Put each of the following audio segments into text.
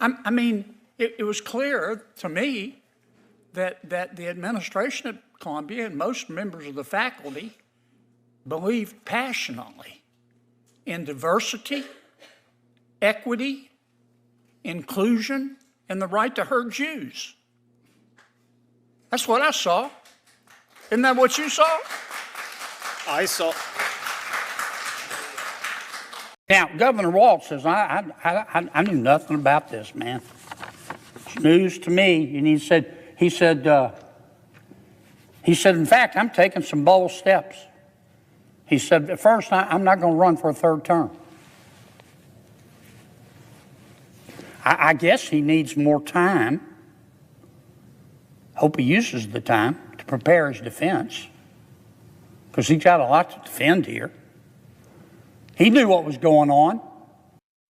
I mean, it was clear to me that the administration at Columbia and most members of the faculty believed passionately in diversity, equity, inclusion, and the right to hurt Jews. That's what I saw. Isn't that what you saw? I saw. Now, Governor Walz says, I knew nothing about this, man. It's news to me. And he said, in fact, I'm taking some bold steps. He said, at first, I'm not going to run for a third term. I guess he needs more time. Hope he uses the time to prepare his defense, because he's got a lot to defend here. He knew what was going on.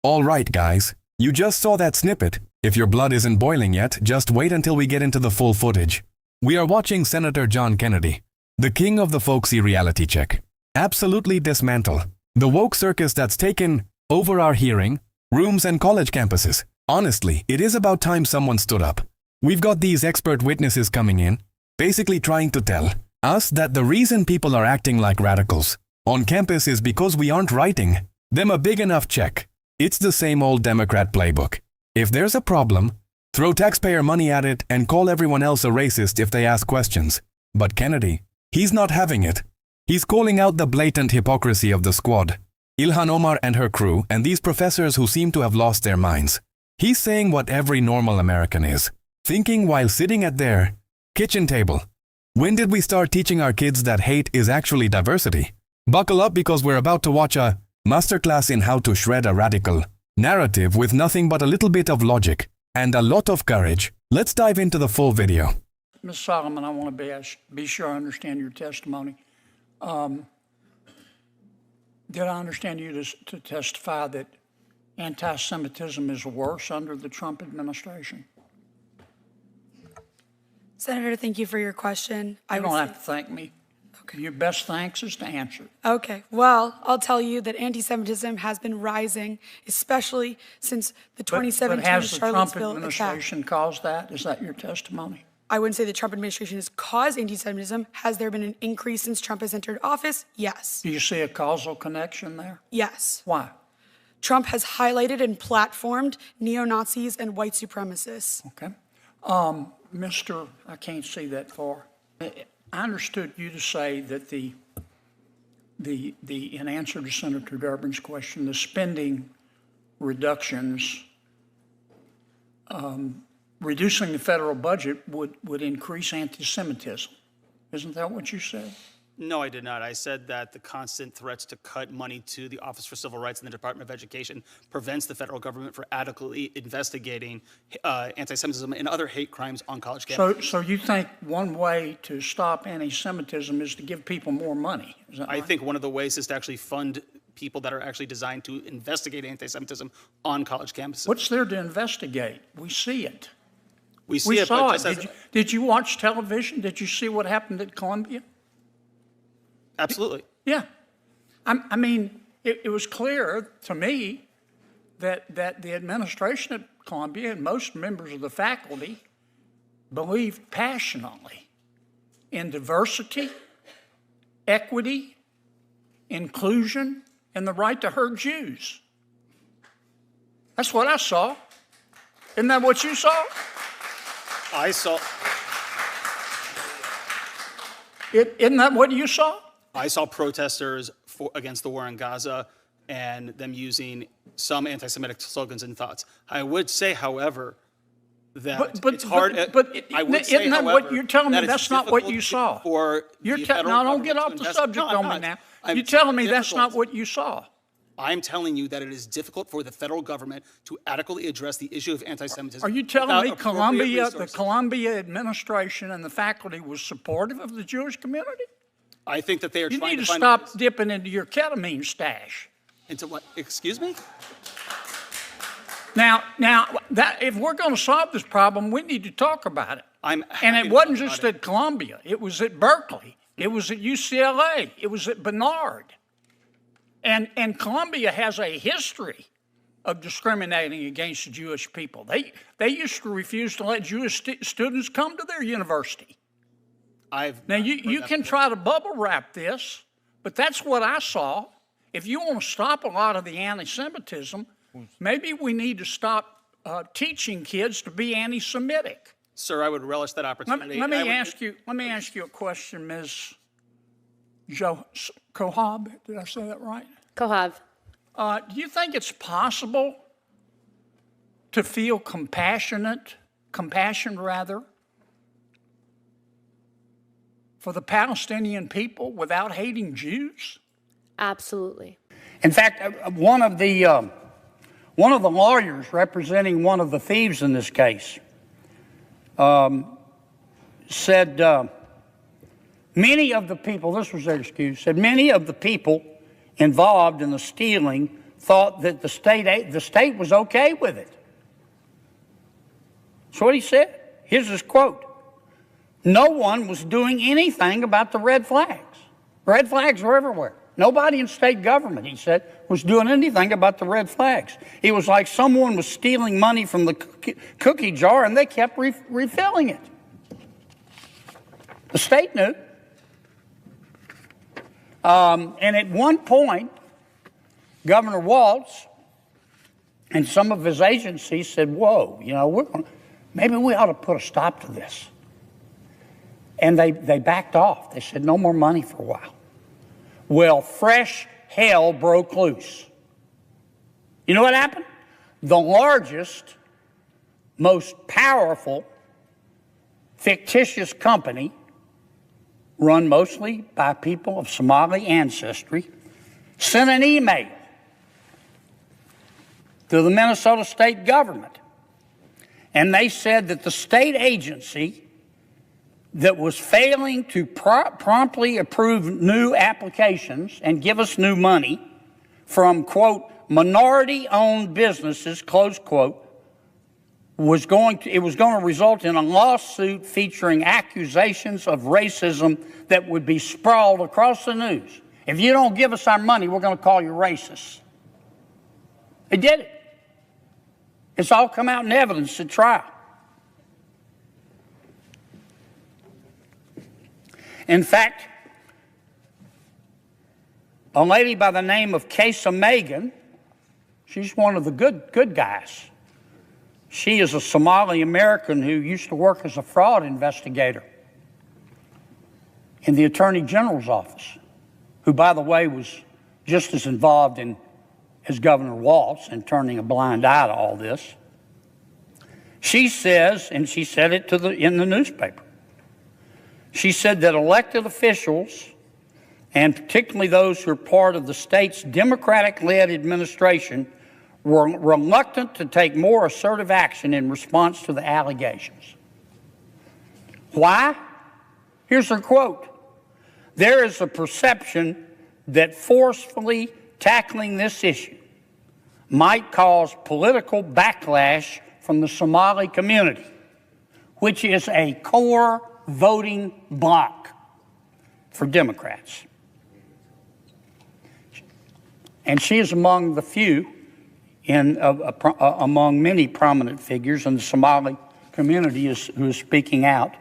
All right, guys. You just saw that snippet. If your blood isn't boiling yet, just wait until we get into the full footage. We are watching Senator John Kennedy, the king of the folksy reality check, absolutely dismantle the woke circus that's taken over our hearing, rooms, and college campuses. Honestly, it is about time someone stood up. We've got these expert witnesses coming in, basically trying to tell us that the reason people are acting like radicals on campus is because we aren't writing them a big enough check. It's the same old Democrat playbook. If there's a problem, throw taxpayer money at it and call everyone else a racist if they ask questions. But Kennedy, he's not having it. He's calling out the blatant hypocrisy of the squad, Ilhan Omar and her crew, and these professors who seem to have lost their minds. He's saying what every normal American is thinking while sitting at their kitchen table. When did we start teaching our kids that hate is actually diversity? Buckle up, because we're about to watch a masterclass in how to shred a radical narrative with nothing but a little bit of logic and a lot of courage. Let's dive into the full video. Ms. Solomon, I want to be sure I understand your testimony. Did I understand you to testify that anti-Semitism is worse under the Trump administration? Senator, thank you for your question. You don't have to thank me. Okay. Your best thanks is to answer. Okay. Well, I'll tell you that anti-Semitism has been rising, especially since the 2017 but has the Trump Charlottesville administration attack. caused that? Is that your testimony? I wouldn't say the Trump administration has caused anti-Semitism. Has there been an increase since Trump has entered office? Yes. Do you see a causal connection there? Yes. Why? Trump has highlighted and platformed neo-Nazis and white supremacists. Okay. Mr. I can't see that far. I understood you to say that in answer to Senator Durbin's question, the spending reductions, reducing the federal budget would increase anti-Semitism. Isn't that what you said? No, I did not. I said that the constant threats to cut money to the Office for Civil Rights and the Department of Education prevents the federal government from adequately investigating anti-Semitism and other hate crimes on college campuses. So you think one way to stop anti-Semitism is to give people more money? Is that right? I think one of the ways is to actually fund people that are actually designed to investigate anti-Semitism on college campuses. What's there to investigate? We see it. We see We it, saw but it. Did you watch television? Did you see what happened at Columbia? Absolutely. Yeah. I mean, it was clear to me that the administration at Columbia and most members of the faculty believed passionately in diversity, equity, inclusion, and the right to hurt Jews. That's what I saw. Isn't that what you saw? I saw. Isn't that what you saw? I saw protesters against the war in Gaza and them using some anti-Semitic slogans and thoughts. I would say, however, that it's hard. I would say, isn't that however, what you're telling me? that that's not what you saw. Now, don't get off the subject on me now. You're telling me that's not what you saw. I'm telling you that it is difficult for the federal government to adequately address the issue of anti-Semitism. Are you telling me the resources. Columbia administration and the faculty was supportive of the Jewish community? I think that they are You trying need to to find stop dipping into your ketamine stash. into what? Excuse me? Now, if we're going to solve this problem, we need to talk about it. I'm And happy it to wasn't talk just about at Columbia. It was at Berkeley. It was at UCLA. It was at Barnard. And Columbia has a history of discriminating against the Jewish people. They used to refuse to let Jewish students come to their university. Now, you can try to bubble wrap this, but that's what I saw. If you want to stop a lot of the anti-Semitism, maybe we need to stop teaching kids to be anti-Semitic. Sir, I would relish that opportunity. Let me ask you a question, Ms. Kohab. Did I say that right? Kohav. Do you think it's possible to feel compassion for the Palestinian people without hating Jews? Absolutely. In fact, one of the lawyers representing one of the thieves in this case said many of the people, this was their excuse, said many of the people involved in the stealing thought that the state was okay with it. That's what he said. Here's his quote. No one was doing anything about the red flags. Red flags were everywhere. Nobody in state government, he said, was doing anything about the red flags. It was like someone was stealing money from the cookie jar and they kept refilling it. The state knew. And at one point, Governor Walz and some of his agencies said, whoa, maybe we ought to put a stop to this. And they backed off. They said no more money for a while. Well, fresh hell broke loose. You know what happened? The largest, most powerful, fictitious company, run mostly by people of Somali ancestry, sent an email to the Minnesota state government. And they said that the state agency that was failing to promptly approve new applications and give us new money from, quote, minority-owned businesses, close quote, was going to result in a lawsuit featuring accusations of racism that would be sprawled across the news. If you don't give us our money, we're going to call you racist. They did it. It's all come out in evidence at trial. In fact, a lady by the name of Kesa Megan, she's one of the good guys. She is a Somali American who used to work as a fraud investigator in the Attorney General's office, who, by the way, was just as involved as Governor Walz in turning a blind eye to all this. She says, and she said it in the newspaper, she said that elected officials, and particularly those who are part of the state's Democratic-led administration, were reluctant to take more assertive action in response to the allegations. Why? Here's her quote. There is a perception that forcefully tackling this issue might cause political backlash from the Somali community, which is a core voting bloc for Democrats. And she is among the few among many prominent figures in the Somali community who is speaking out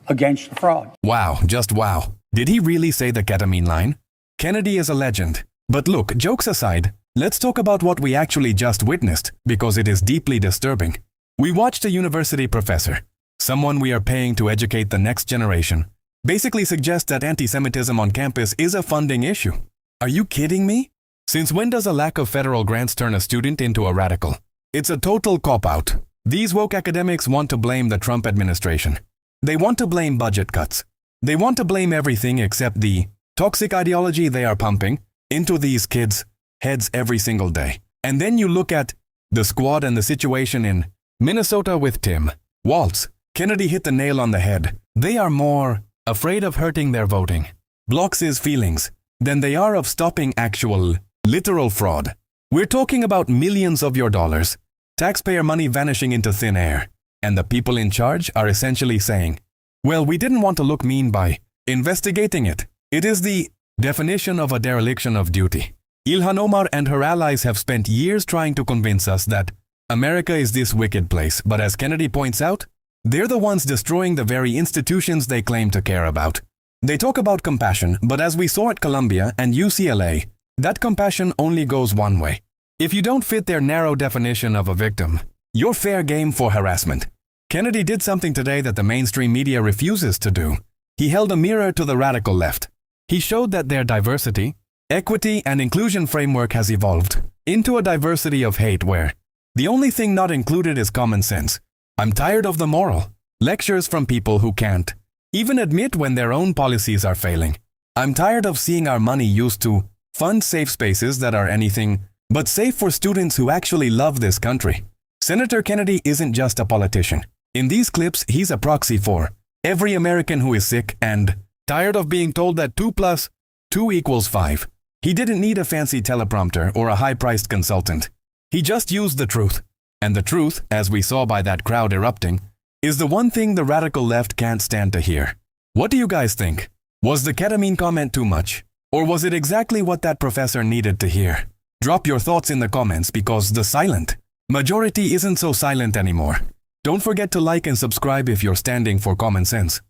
against the fraud. Wow, just wow. Did he really say the ketamine line? Kennedy is a legend. But look, jokes aside, let's talk about what we actually just witnessed, because it is deeply disturbing. We watched a university professor, someone we are paying to educate the next generation, basically suggest that anti-Semitism on campus is a funding issue. Are you kidding me? Since when does a lack of federal grants turn a student into a radical? It's a total cop-out. These woke academics want to blame the Trump administration. They want to blame budget cuts. They want to blame everything except the toxic ideology they are pumping into these kids' heads every single day. And then you look at the squad and the situation in Minnesota with Tim Walz. Kennedy hit the nail on the head. They are more afraid of hurting their voting, blocks' feelings, than they are of stopping actual, literal fraud. We're talking about millions of your dollars, taxpayer money vanishing into thin air, and the people in charge are essentially saying, well, we didn't want to look mean by investigating it. It is the definition of a dereliction of duty. Ilhan Omar and her allies have spent years trying to convince us that America is this wicked place, but as Kennedy points out, they're the ones destroying the very institutions they claim to care about. They talk about compassion, but as we saw at Columbia and UCLA, that compassion only goes one way. If you don't fit their narrow definition of a victim, you're fair game for harassment. Kennedy did something today that the mainstream media refuses to do. He held a mirror to the radical left. He showed that their diversity, equity, and inclusion framework has evolved into a diversity of hate where the only thing not included is common sense. I'm tired of the moral lectures from people who can't even admit when their own policies are failing. I'm tired of seeing our money used to fund safe spaces that are anything but safe for students who actually love this country. Senator Kennedy isn't just a politician. In these clips, he's a proxy for every American who is sick and tired of being told that 2 + 2 = 5. He didn't need a fancy teleprompter or a high-priced consultant. He just used the truth. And the truth, as we saw by that crowd erupting, is the one thing the radical left can't stand to hear. What do you guys think? Was the ketamine comment too much? Or was it exactly what that professor needed to hear? Drop your thoughts in the comments because the silent majority isn't so silent anymore. Don't forget to like and subscribe if you're standing for common sense.